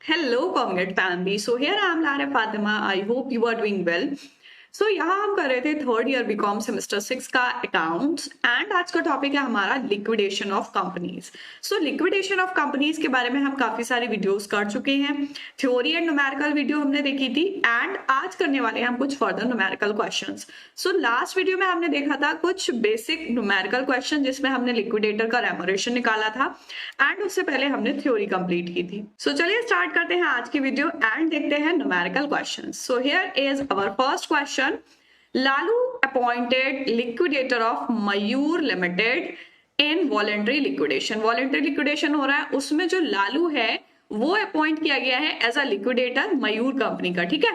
Hello, Cognate family. So here I am Lara Fatima. I hope you are doing well. So यहाँ हम कर रहे थे third year BCom semester 6 का accounts and आज का टॉपिक है हमारा liquidation of companies. So liquidation of companies के बारे में हम काफी सारी वीडियोस कर चुके हैं। थ्योरी एंड न्यूमेरिकल वीडियो हमने देखी थी एंड आज करने वाले हैं हम कुछ further numerical questions. So last video में हमने देखा था कुछ बेसिक न्यूमेरिकल क्वेश्चन जिसमें हमने लिक्विडेटर का रेमोरेशन निकाला था एंड उससे पहले हमने थ्योरी कंप्लीट की थी। सो चलिए स्टार्ट करते हैं आज की वीडियो एंड देखते हैं numerical question. So here is our first question. Lalu appointed liquidator of Mayur Limited in voluntary liquidation। voluntary liquidation हो रहा है, उसमें जो लालू है वो अपॉइंट किया गया है as a liquidator Mayur company का। ठीक है,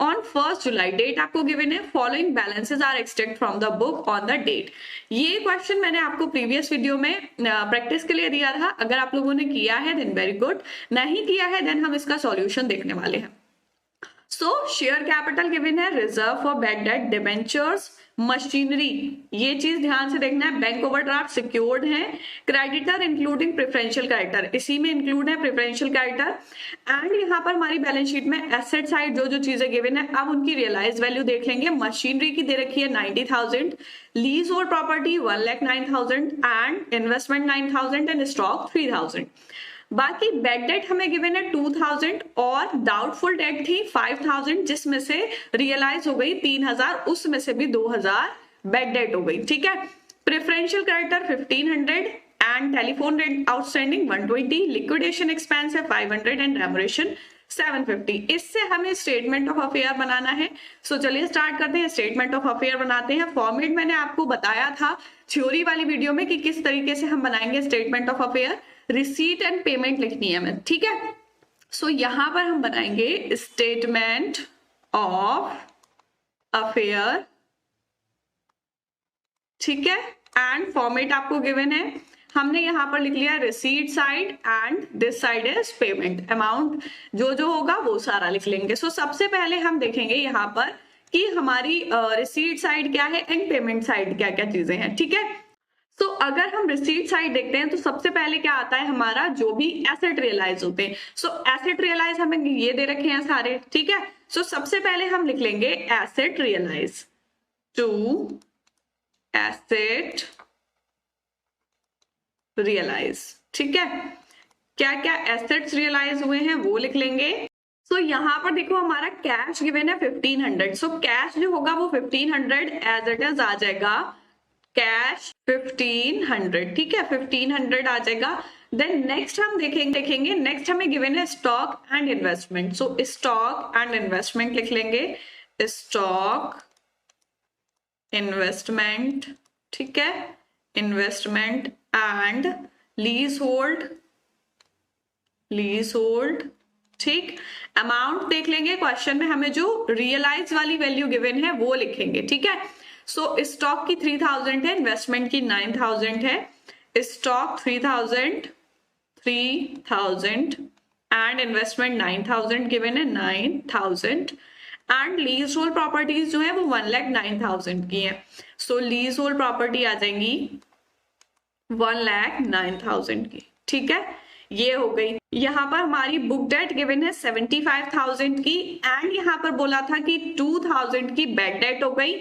ऑन 1 जुलाई डेट आपको गिवन है। Following balances are extract from the book on the date. ये क्वेश्चन मैंने आपको प्रीवियस वीडियो में प्रैक्टिस के लिए दिया था। अगर आप लोगों ने किया है देन वेरी गुड, नहीं किया है देन हम इसका सॉल्यूशन देखने वाले हैं। सो शेयर कैपिटल गिवन है, reserve for bad debt, debentures, machinery, ये चीज ध्यान से देखना है। बैंक ओवरड्राफ्ट सिक्योर्ड है, क्रेडिटर इंक्लूडिंग प्रेफरेंशियल कैरेक्टर, इसी में इंक्लूड है प्रेफरेंशियल कैरेक्टर। एंड यहाँ पर हमारी बैलेंस शीट में एसेट साइड जो जो चीजें गिवन है अब उनकी रियलाइज वैल्यू देख लेंगे। मशीनरी की दे रखी है 90,000, लीज और property 1,09,000 and investment 9,000 and stock 3,000। बाकी बेड डेट हमें गिवन है 2,000 और डाउटफुल डेट थी 5,000 जिसमें से रियलाइज हो गई 3,000, उसमें से भी 2,000 बेड डेट हो गई। ठीक है, preferential creditor 1,500 and telephone rent outstanding 120, liquidation expense है 500 एंड रेमोरेशन 750। इससे हमें स्टेटमेंट ऑफ अफेयर बनाना है। सो चलिए स्टार्ट करते हैं, स्टेटमेंट ऑफ अफेयर बनाते हैं। फॉर्मेट मैंने आपको बताया था थ्योरी वाली वीडियो में कि किस तरीके से हम बनाएंगे statement of affair. Receipt and payment लिखनी है हमें। ठीक है, सो यहां पर हम बनाएंगे स्टेटमेंट ऑफ अफेयर। ठीक है, एंड फॉर्मेट आपको गिवन है। हमने यहां पर लिख लिया receipt side and this side is payment. Amount जो जो होगा वो सारा लिख लेंगे। सो सबसे पहले हम देखेंगे यहां पर कि हमारी रिसीट साइड क्या है एंड पेमेंट साइड क्या क्या चीजें हैं। ठीक है, तो अगर हम रिसीट साइड देखते हैं तो सबसे पहले क्या आता है हमारा जो भी एसेट रियलाइज होते हैं। सो एसेट रियलाइज हमें ये दे रखे हैं सारे। ठीक है, सो सबसे पहले हम लिख लेंगे asset realise, to asset realise. ठीक है, क्या क्या एसेट्स रियलाइज हुए हैं वो लिख लेंगे। सो यहाँ पर देखो हमारा कैश गिवन है 1,500। सो कैश जो होगा वो 1,500 एज इट इज आ जाएगा, कैश 1,500। ठीक है, 1,500 आ जाएगा। देन नेक्स्ट हम देखेंगे नेक्स्ट हमें गिवन है stock and investment. So stock and investment लिख लेंगे, स्टॉक इन्वेस्टमेंट। ठीक है, investment and lease hold, lease hold. ठीक, अमाउंट देख लेंगे, क्वेश्चन में हमें जो रियलाइज वाली वैल्यू गिवन है वो लिखेंगे। ठीक है, सो स्टॉक की 3,000 है, इन्वेस्टमेंट की 9,000 है। स्टॉक 3,000 एंड इन्वेस्टमेंट 9,000 गिवन है, 9,000 एंड लीज होल्ड प्रॉपर्टीज जो है वो 1,09,000 की है। सो लीज होल्ड प्रॉपर्टी आ जाएंगी 1,09,000 की। ठीक है, ये हो गई। यहाँ पर हमारी बुक डेट गिवन है 75,000 की एंड यहाँ पर बोला था कि 2,000 की बेड डेट हो गई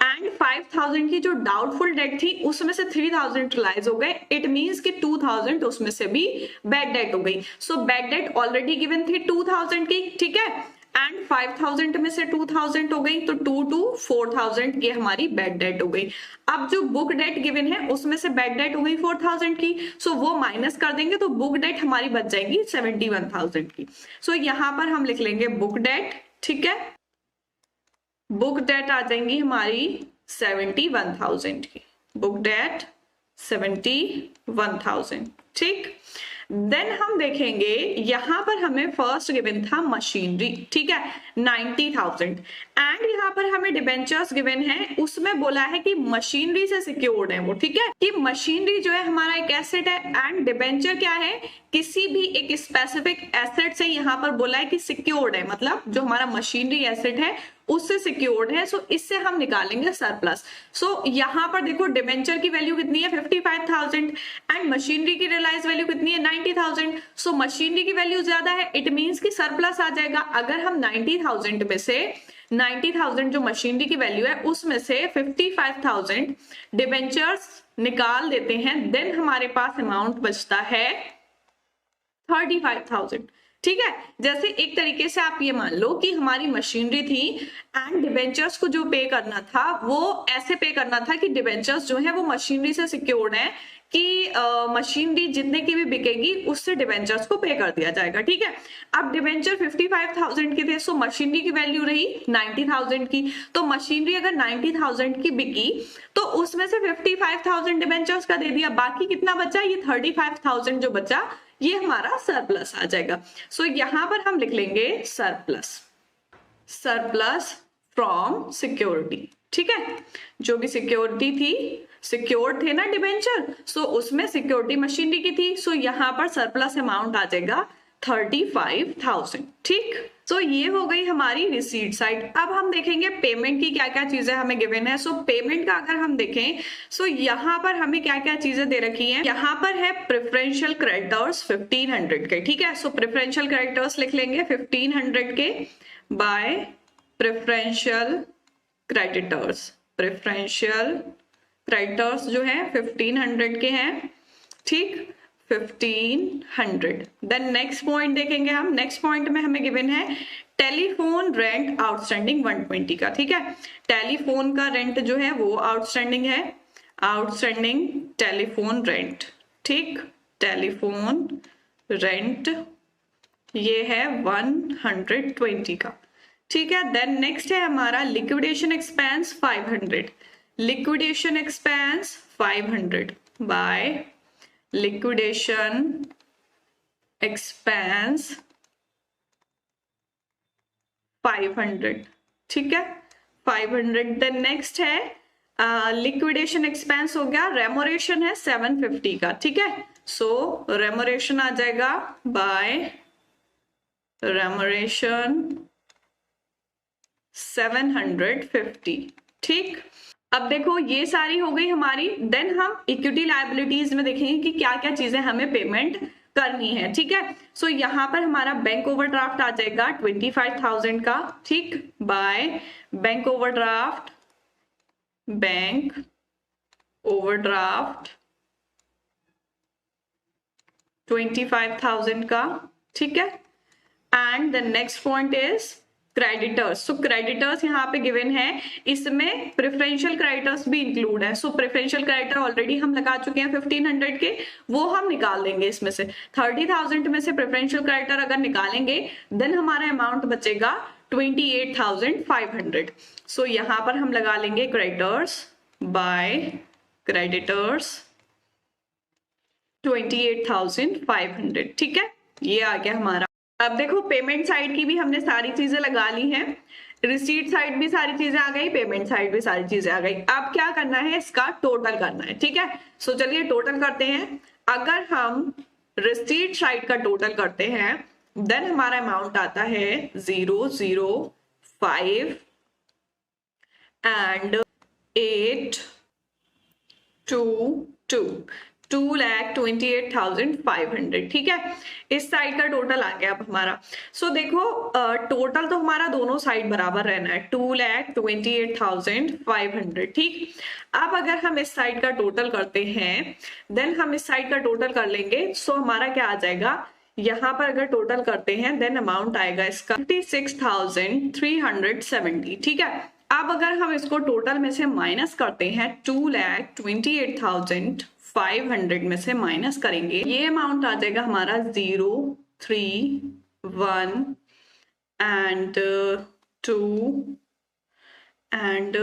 एंड 5,000 की जो डाउटफुल डेट थी उसमें से 3,000 रियलाइज हो गए। इट मींस कि 2,000 उसमें से भी बेड डेट हो गई। सो बेड डेट ऑलरेडी गिवन थी 2,000 की। ठीक है, एंड 5,000 में से 2,000 हो गई तो 2 to 4,000 की हमारी बेड डेट हो गई। अब जो बुक डेट गिवन है उसमें से बेड डेट हो गई 4,000 की। सो वो माइनस कर देंगे तो बुक डेट हमारी बच जाएगी 71,000 की। सो यहां पर हम लिख लेंगे बुक डेट। ठीक है, बुक डेट आ जाएंगी हमारी 71,000 की, बुक डेट 71,000। ठीक, देन हम देखेंगे यहां पर हमें फर्स्ट गिवन था मशीनरी। ठीक है, 90,000 एंड यहाँ पर हमें डिबेंचर्स गिवन है, उसमें बोला है कि मशीनरी से सिक्योर्ड है वो। ठीक है, कि मशीनरी जो है हमारा एक एसेट है एंड डिबेंचर क्या है, किसी भी एक स्पेसिफिक एसेट से यहाँ पर बोला है कि सिक्योर्ड है, मतलब जो हमारा मशीनरी एसेट है उससे सिक्योर्ड है, सो इससे हम निकालेंगे सरप्लस। सो यहाँ पर देखो डिबेंचर की वैल्यू कितनी है 55,000 एंड मशीनरी की रियलाइज वैल्यू कितनी है 90,000। सो मशीनरी की वैल्यू ज्यादा है, इट मीन्स कि सरप्लस आ जाएगा। अगर हम 90,000 में से 90,000 जो मशीनरी की वैल्यू है उसमें से 55,000 डिबेंचर्स निकाल देते हैं, देन हमारे पास अमाउंट बचता है 35,000। ठीक है, जैसे एक तरीके से आप ये मान लो कि हमारी मशीनरी थी एंड डिबेंचर्स को जो पे करना था वो ऐसे पे करना था कि डिबेंचर्स जो है वो मशीनरी से सिक्योर्ड है कि मशीनरी जितने की भी बिकेगी उससे डिबेंचर्स को पे कर दिया जाएगा। ठीक है, अब डिबेंचर 55,000 के थे, सो मशीनरी की वैल्यू रही 90,000 की। तो मशीनरी अगर 90,000 की बिकी तो उसमें से 55,000 डिबेंचर्स का दे दिया, बाकी कितना बचा, ये 35,000 जो बचा ये हमारा सरप्लस आ जाएगा। सो यहां पर हम लिख लेंगे सरप्लस, सरप्लस फ्रॉम सिक्योरिटी। ठीक है, जो भी सिक्योरिटी थी, सिक्योर्ड थे ना डिबेंचर, सो उसमें सिक्योरिटी मशीनरी की थी, सो यहां पर सरप्लस अमाउंट आ जाएगा 35,000। ठीक, सो ये हो गई हमारी रिसीट साइड। अब हम देखेंगे पेमेंट की क्या क्या चीजें हमें गिवन है। सो पेमेंट का अगर हम देखें, सो यहाँ पर हमें क्या क्या चीजें दे रखी हैं। यहाँ पर है प्रेफरेंशियल क्रेडिटर्स 1500 के। ठीक है, सो प्रेफरेंशियल क्रेडिटर्स लिख लेंगे 1500 के by preferential creditors. Preferential creditors जो है 1500 के हैं। ठीक, 1500। देन नेक्स्ट पॉइंट देखेंगे हम। नेक्स्ट पॉइंट में हमें गिवन है टेलीफोन रेंट आउटस्टैंडिंग 120 का। ठीक है, टेलीफोन का रेंट जो है वो आउटस्टैंडिंग है, आउटस्टैंडिंग टेलीफोन रेंट। ठीक, टेलीफोन रेंट ये है 120 का। ठीक है, देन नेक्स्ट है हमारा liquidation expense 500। Liquidation expense 500 by liquidation expense 500। ठीक है, 500। देन नेक्स्ट है लिक्विडेशन एक्सपेंस हो गया, रेमोरेशन है 750 का। ठीक है, सो रेमोरेशन आ जाएगा बाय रेमोरेशन 750। ठीक, अब देखो ये सारी हो गई हमारी। देन हम इक्विटी लायबिलिटीज में देखेंगे कि क्या क्या चीजें हमें पेमेंट करनी है। ठीक है, सो यहाँ पर हमारा बैंक ओवरड्राफ्ट आ जाएगा 25,000 का। ठीक, by bank overdraft, bank overdraft 25,000 का। ठीक है, and the next point is creditors. So creditors यहाँ पे गिवन है, इसमें प्रेफरेंशियल क्रेडिटर्स भी इंक्लूड है। सो प्रेफरेंशियल क्रेडिटर ऑलरेडी हम लगा चुके हैं 1500 के, वो हम निकाल देंगे इसमें से। 30,000 में से प्रेफरेंशियल क्रेडिटर अगर निकालेंगे देन हमारा अमाउंट बचेगा 28,500। सो यहाँ पर हम लगा लेंगे क्रेडिटर्स बाय क्रेडिटर्स 28,500। ठीक है, ये आ गया हमारा। अब देखो पेमेंट साइड की भी हमने सारी चीजें लगा ली हैं, रिसीट साइड भी सारी चीजें आ गई, पेमेंट साइड भी सारी चीजें आ गई। अब क्या करना है, इसका टोटल करना है। ठीक है, सो चलिए टोटल करते हैं। अगर हम रिसीट साइड का टोटल करते हैं देन हमारा अमाउंट आता है 005 एंड 822 2,28,500। ठीक है, इस साइड का टोटल आ गया अब हमारा। सो देखो टोटल तो हमारा दोनों साइड बराबर रहना है 2,28,500। ठीक, अब अगर हम इस साइड का टोटल करते हैं देन हम इस साइड का टोटल कर लेंगे। सो हमारा क्या आ जाएगा, यहाँ पर अगर टोटल करते हैं देन अमाउंट आएगा इसका 56,370। ठीक है, अब अगर हम इसको टोटल में से माइनस करते हैं 2,28,500 में से माइनस करेंगे, ये अमाउंट आ जाएगा हमारा 031 एंड 2 एंड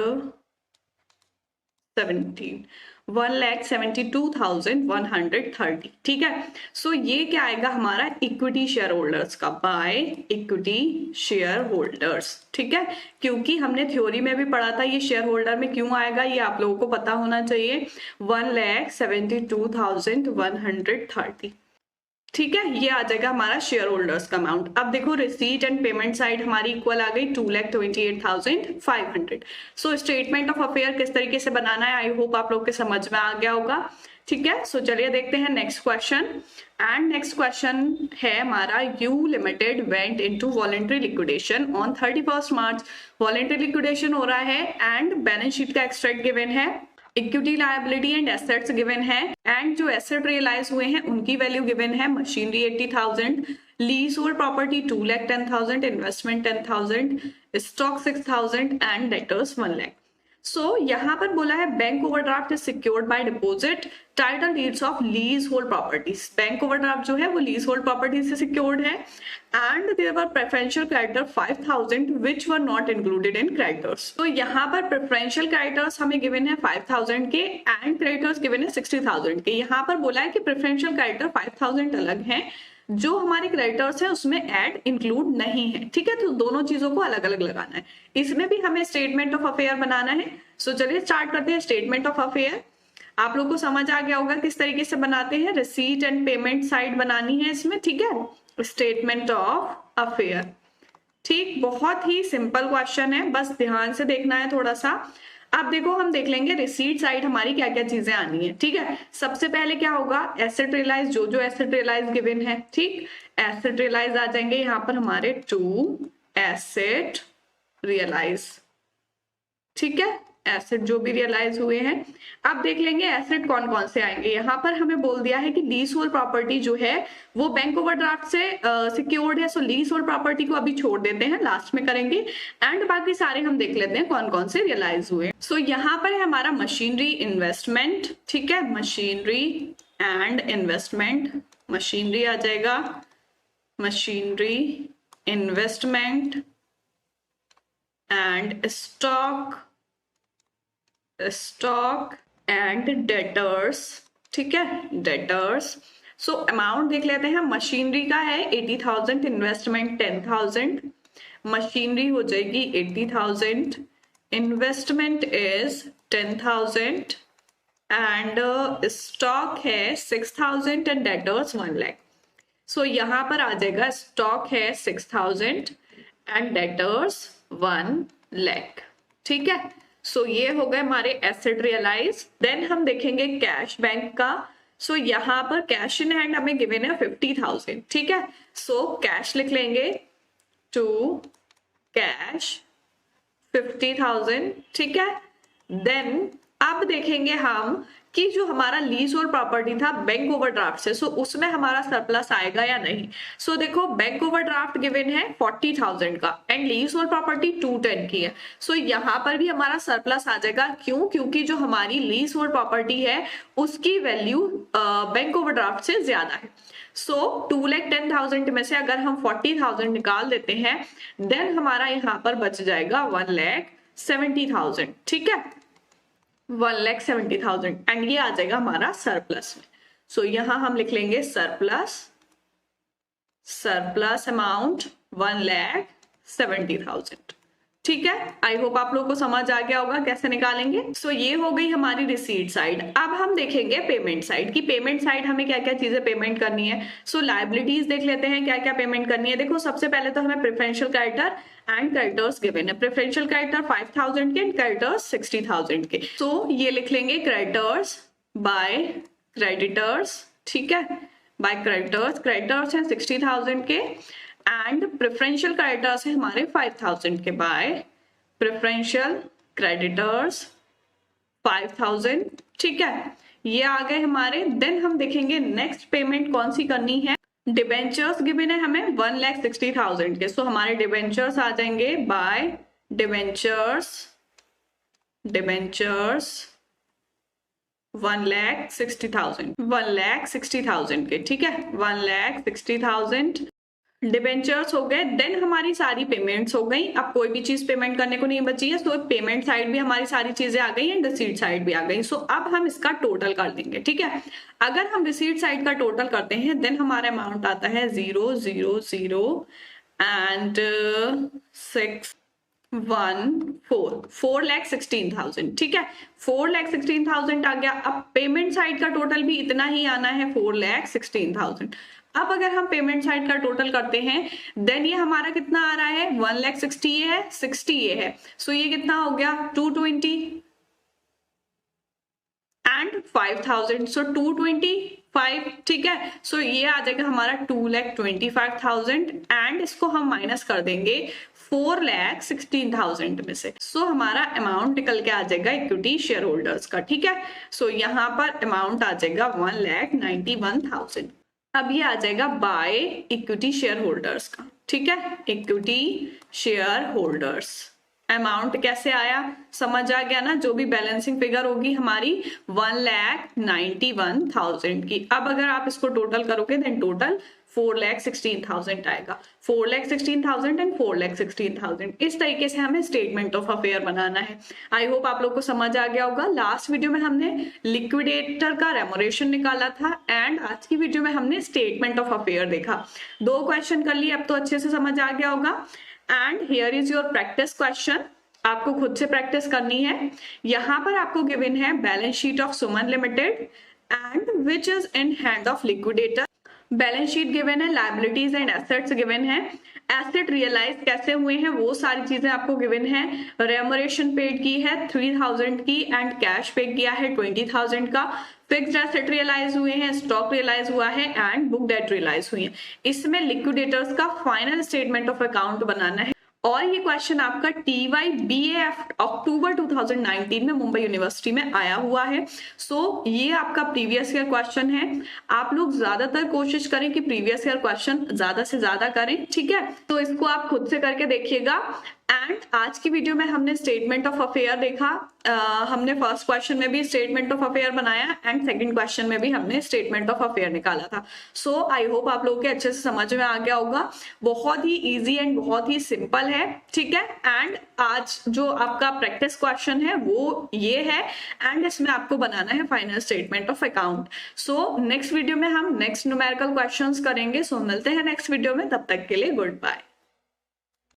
17 1,72,130। ठीक है, सो ये क्या आएगा हमारा इक्विटी शेयर होल्डर्स का, बाय इक्विटी शेयर होल्डर्स। ठीक है, क्योंकि हमने थ्योरी में भी पढ़ा था ये शेयर होल्डर में क्यों आएगा, ये आप लोगों को पता होना चाहिए। 1,72,130। ठीक है, ये आ जाएगा हमारा शेयर होल्डर्स का अमाउंट। अब देखो रिसीट एंड पेमेंट साइड हमारी इक्वल आ गई 2,28,500। सो स्टेटमेंट ऑफ अफेयर किस तरीके से बनाना है, आई होप आप लोग के समझ में आ गया होगा। ठीक है, सो चलिए देखते हैं next question. And next question है हमारा, U limited went into voluntary liquidation on 31 March. Voluntary liquidation हो रहा है एंड बैलेंस शीट का एक्सट्रैक्ट गिवन है, equity liability and assets given है, एंड जो एसेट रियलाइज हुए हैं उनकी वैल्यू गिवन है, machinery 80,000, lease hold property 2,10,000, investment 10,000, stock 6,000 and debtors 1 lakh. So यहाँ पर बोला है bank overdraft is secured by deposit title deeds of lease hold properties. Bank overdraft जो है वो लीज होल्ड प्रॉपर्टी से सिक्योर्ड है and there were preferential creditor 5,000 which were not included in creditors. तो यहाँ पर प्रेफरेंशियल क्रेडिटर्स हमें given है 5,000 के एंड क्रेडिटर्स गिवन है 60,000 के। यहाँ पर बोला है कि प्रेफरेंशियल क्रेडिटर 5,000 अलग है, जो हमारे क्रेडिटर्स है उसमें ऐड इंक्लूड नहीं है। ठीक है, तो दोनों चीजों को अलग अलग लगाना है। इसमें भी हमें स्टेटमेंट ऑफ अफेयर बनाना है। सो चलिए स्टार्ट करते हैं स्टेटमेंट ऑफ अफेयर। आप लोग को समझ आ गया होगा किस तरीके से बनाते हैं, रिसीट एंड पेमेंट साइड बनानी है इसमें। ठीक है, स्टेटमेंट ऑफ अफेयर। ठीक, बहुत ही सिंपल क्वेश्चन है, बस ध्यान से देखना है थोड़ा सा। अब देखो हम देख लेंगे रिसीट साइड हमारी क्या क्या चीजें आनी है। ठीक है, सबसे पहले क्या होगा, एसेट रियलाइज, जो जो एसेट रियलाइज गिवन है। ठीक, एसेट रियलाइज आ जाएंगे यहाँ पर हमारे 2 एसेट रियलाइज। ठीक है, एसेट जो भी रियलाइज हुए हैं। अब देख लेंगे एसेट कौन कौन से आएंगे। यहाँ पर हमें बोल दिया है कि लीज होल्ड प्रॉपर्टी जो है वो बैंक ओवरड्राफ्ट से सिक्योर्ड है। सो लीज होल्ड प्रॉपर्टी को अभी छोड़ देते हैं, लास्ट में करेंगे। एंड बाकी सारे हम देख लेते हैं कौन कौन से रियलाइज हुए। सो यहाँ पर है हमारा मशीनरी इन्वेस्टमेंट। ठीक है, मशीनरी एंड इन्वेस्टमेंट, मशीनरी आ जाएगा, machinery investment and stock and debtors. ठीक है, डेटर्स। सो अमाउंट देख लेते हैं, मशीनरी का है 80,000, इन्वेस्टमेंट 10,000, मशीनरी हो जाएगी 80,000, इन्वेस्टमेंट इज 10,000 एंड स्टॉक है 6,000 एंड डेटर्स 1 लाख। सो यहाँ पर आ जाएगा स्टॉक है 6,000 एंड डेटर्स 1 लाख। ठीक है, सो ये हो गए हमारे एसेट रियलाइज। देन हम देखेंगे कैश बैंक का। सो यहाँ पर कैश इन हैंड हमें गिवन है 50,000। ठीक है, सो कैश लिख लेंगे टू कैश 50,000। ठीक है, देन अब देखेंगे हम कि जो हमारा लीज होल्ड प्रॉपर्टी था बैंक ओवरड्राफ्ट से, सो उसमें हमारा सरप्लस आएगा या नहीं। सो देखो बैंक ओवरड्राफ्ट गिवन है 40,000 का एंड लीज होल्ड प्रॉपर्टी 210 की है। सो यहाँ पर भी हमारा सरप्लस आ जाएगा। क्यों? क्योंकि जो हमारी लीज होल्ड प्रॉपर्टी है उसकी वैल्यू बैंक ओवरड्राफ्ट से ज्यादा है। सो 2,10,000 में से अगर हम 40,000 निकाल देते हैं देन हमारा यहाँ पर बच जाएगा 1,70,000। ठीक है, 1,70,000 एंड ये आ जाएगा हमारा सरप्लस में। सो यहां हम लिख लेंगे सरप्लस अमाउंट 1,70,000। ठीक है, आई होप आप लोगों को समझ आ गया होगा कैसे निकालेंगे। सो ये हो गई हमारी रिसीट साइड। अब हम देखेंगे पेमेंट साइड की पेमेंट साइड हमें क्या क्या चीजें पेमेंट करनी है। सो लायबिलिटीज देख लेते हैं क्या क्या पेमेंट करनी है। देखो सबसे पहले तो हमें preferential creditor and creditors given है। प्रेफरेंशियल क्रेडिटर 5,000 के एंड क्रेडिटर्स 60,000 के। सो ये लिख लेंगे क्रेडिटर्स बाय क्रेडिटर्स। ठीक है, बाय क्रेडिटर्स है 60,000 के एंड प्रेफरेंशियल क्रेडिटर्स है हमारे 5,000 के। By preferential creditors 5,000। ठीक है, ये आ गए हमारे। देन हम देखेंगे नेक्स्ट पेमेंट कौन सी करनी है। डिबेंचर्स गिवन है हमें 1,60,000 के। सो हमारे डिबेंचर्स आ जाएंगे बाय डिबेंचर्स 1,60,000 के। ठीक है, 1,60,000 डिबेंचर्स हो गए। देन हमारी सारी पेमेंट्स हो गई। अब कोई भी चीज पेमेंट करने को नहीं बची है। सो पेमेंट साइड भी हमारी सारी चीजें आ गई एंड रिसीट साइड भी आ गई। सो अब हम इसका टोटल कर देंगे। ठीक है, अगर हम रिसीट साइड का टोटल करते हैं देन हमारा अमाउंट आता है 0,0,0 एंड 4,16,000। ठीक है, 4,16,000 आ गया। अब पेमेंट साइड का टोटल भी इतना ही आना है 4,16,000। अब अगर हम पेमेंट साइड का टोटल करते हैं देन ये हमारा कितना आ रहा है 1,60,000 ये है 60 ये है, सो ये कितना हो गया 220 एंड 5,000, सो 225, ठीक है। सो ये आ जाएगा हमारा 2,25,000 एंड इसको हम माइनस कर देंगे 4,16,000 में से। सो हमारा अमाउंट निकल के आ जाएगा इक्विटी शेयर होल्डर्स का, ठीक है। सो यहाँ पर अमाउंट आ जाएगा 1,91,000। अब ये आ जाएगा बाय इक्विटी शेयर होल्डर्स का, ठीक है। इक्विटी शेयर होल्डर्स अमाउंट कैसे आया समझ आ गया ना, जो भी बैलेंसिंग फिगर होगी हमारी 1,91,000 की। अब अगर आप इसको टोटल करोगे देन टोटल 4,16,000 आएगा, 4,16,000 एंड 4,16,000। इस तरीके से हमें स्टेटमेंट ऑफ अफेयर बनाना है। आई होप आप लोग को समझ आ गया होगा। लास्ट वीडियो में हमने लिक्विडेटर का रेमोरेशन निकाला था एंड आज की वीडियो में हमने स्टेटमेंट ऑफ अफेयर देखा। 2 क्वेश्चन कर लिए, अब तो अच्छे से समझ आ गया होगा। And here is your practice question, आपको खुद से प्रैक्टिस करनी है। यहाँ पर आपको गिवन है balance sheet of Suman limited and which is in hand of liquidator. Balance sheet given है, लायबिलिटीज एंड एसेट्स गिवन है, एसेट रियलाइज कैसे हुए हैं वो सारी चीजें आपको गिवन है। रेमोरेशन पेड की है 3,000 की एंड कैश पे किया है 20,000 का। फिक्स्ड एसेट रियलाइज हुए हैं, स्टॉक रियलाइज हुआ है एंड बुक डेट रियलाइज हुई है। इसमें लिक्विडेटर्स का फाइनल स्टेटमेंट ऑफ अकाउंट बनाना है और ये क्वेश्चन आपका TYBAF अक्टूबर 2019 में मुंबई यूनिवर्सिटी में आया हुआ है। सो ये आपका प्रीवियस ईयर क्वेश्चन है। आप लोग ज्यादातर कोशिश करें कि प्रीवियस ईयर क्वेश्चन ज्यादा से ज्यादा करें, ठीक है। तो इसको आप खुद से करके देखिएगा। एंड आज की वीडियो में हमने स्टेटमेंट ऑफ अफेयर देखा। हमने फर्स्ट क्वेश्चन में भी स्टेटमेंट ऑफ अफेयर बनाया एंड सेकंड क्वेश्चन में भी हमने स्टेटमेंट ऑफ अफेयर निकाला था। सो आई होप आप लोगों के अच्छे से समझ में आ गया होगा। बहुत ही इजी एंड बहुत ही सिंपल है, ठीक है। एंड आज जो आपका प्रैक्टिस क्वेश्चन है वो ये है एंड इसमें आपको बनाना है final statement of account. So next video में हम नेक्स्ट न्यूमेरिकल क्वेश्चंस करेंगे। सो मिलते हैं नेक्स्ट वीडियो में, तब तक के लिए गुड बाय।